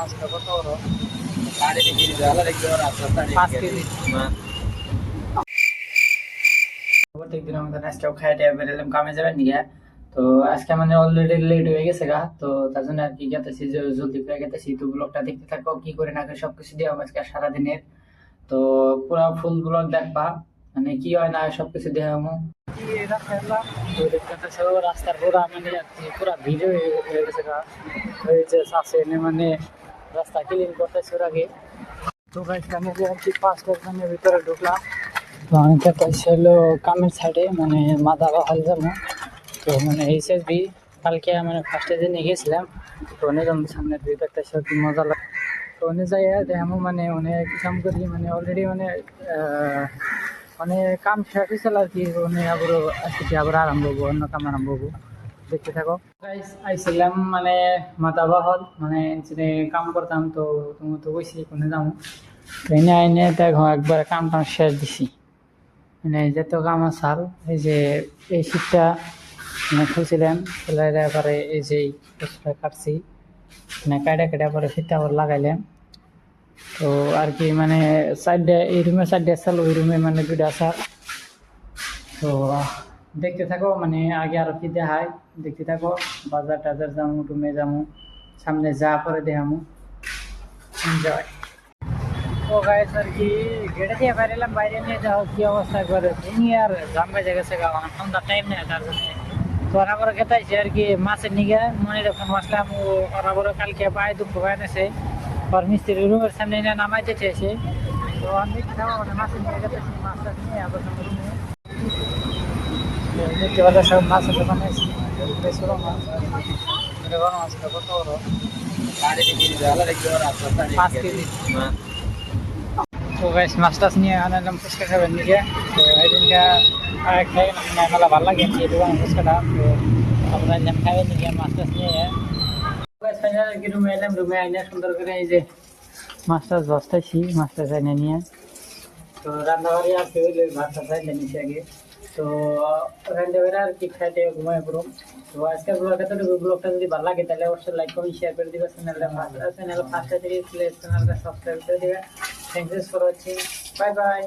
মাছটা কত বড়, 5 কেজি। প্রত্যেকদিন আমাদের আজকেও খাইতে বেরোলাম কামে যাবেন নিয়ে। তো আজকে মানে অলরেডি লেট হয়ে গেছে গা, তো তার জন্য আর কি গেতেছি, যে জলদি করে গেতেছি। তো ব্লগটা দেখতে থাকো, কি করে না করে সবকিছু দিয়ে আজকে সারাদিনের। তো পুরো ফুল ব্লগ দেখবা, মানে কি হয় না হয় সবকিছু দেওয়া হবো। রাস্তার পুরা মানে পুরা ভিড় হয়ে গেছে গা, ওই যে আছে মানে রাস্তা ক্লিন করতেছে ওর আগে। তো গাইস আমি যে আর কি 5টার ভিতরে ঢুকলাম। তো আমি ছিল কামের সাইডে, মানে মাদা বাহাল যাবো। তো মানে এইচএসবি কালকে মানে ফার্স্টে দিনে গেছিলাম। তো অনেক সামনের ভিউ একটা কি মজা লাগে। তো অনেক যাই দেখো মানে অনেক কাম করি, মানে অলরেডি মানে কাম শেষ হয়েছিল আর কি। অনেক আজকে আবার আরম্ভ হবো, অন্য কাম আরম্ভ হবো, দেখতে থাকো। গাইস আইছিলাম মানে মাথা বাহল, মানে কাম করতাম। তো তুমি তো কইছি কোনে যাবো, এনে আইনে দেখো একবার কাম টাম শেষ দিছি। মানে যত কাম আসাল, এই যে এই শীতটা মানে খুলছিলাম, খুলে পরে এই যে কাটছি, মানে কাটা পরে ফিতা আবার লাগাইলাম। তো আর কি মানে সাইডে এই রুমে সাইডে আসাল, ওই রুমে মানে দুইটা আসাল। তো দেখতে থাকো, মানে আগে আরো কি দেখায় দেখতে থাকো। বাজার টাজার যাবো, রুমে যাবো, সামনে যা পরে দেখামু। এনজয়। তো গাইস আর কি গেটে দিয়ে বেরোলাম, বাইরে নিয়ে যাও কি অবস্থা করে তুমি আর জাম বেজে গেছে গা, সন্ধ্যার টাইম নেই তার জন্য। তো ওরা বড় খেতাইছে আর কি মাছের নিগে, মনে যখন মাছলাম ওরা বড় কালকে পায়ে দুঃখ পায় নেছে, আর মিস্ত্রি রুমের সামনে এনে নামাইতে চেয়েছে। তো আমি মানে মাছের নিয়ে গেতেছি, মাছটা নিয়ে আবার রুমে দেখতে পাচ্ছি সব মাছের দোকানে আছি। ছোট মাছ, বড় মাছটা কত বড়, 5 কেজি। তো গাইস মাছ টাছ নিয়ে আনলাম ফুচকা খাবেন নিকে। তো এদিনকা খাই মেলা ভালো লাগে এই দোকানে ফুচকাটা। তো আমরা এলাম খাবেন নিকে মাছ টাছ নিয়ে। গাইস ফাইনাল কি রুমে এলাম, রুমে আইনা সুন্দর করে এই যে মাছ টাছ বস্তাইছি, মাছ টাছ আইনে নিয়ে। তো রান্নাবাড়ি আছে, ভাত টাছ আইনে নিছি আগে। তো রান্না বেড়া আর কি খাইতে ঘুমায় পড়ো। তো আজকের ব্লগটা যদি ভালো লাগে তাহলে অবশ্যই লাইক কমেন্ট শেয়ার করে দিবে। চ্যানেল ফার্স্ট থেকে চ্যানেলটা সাবস্ক্রাইব করে দিবে। Thanks for watching, bye bye.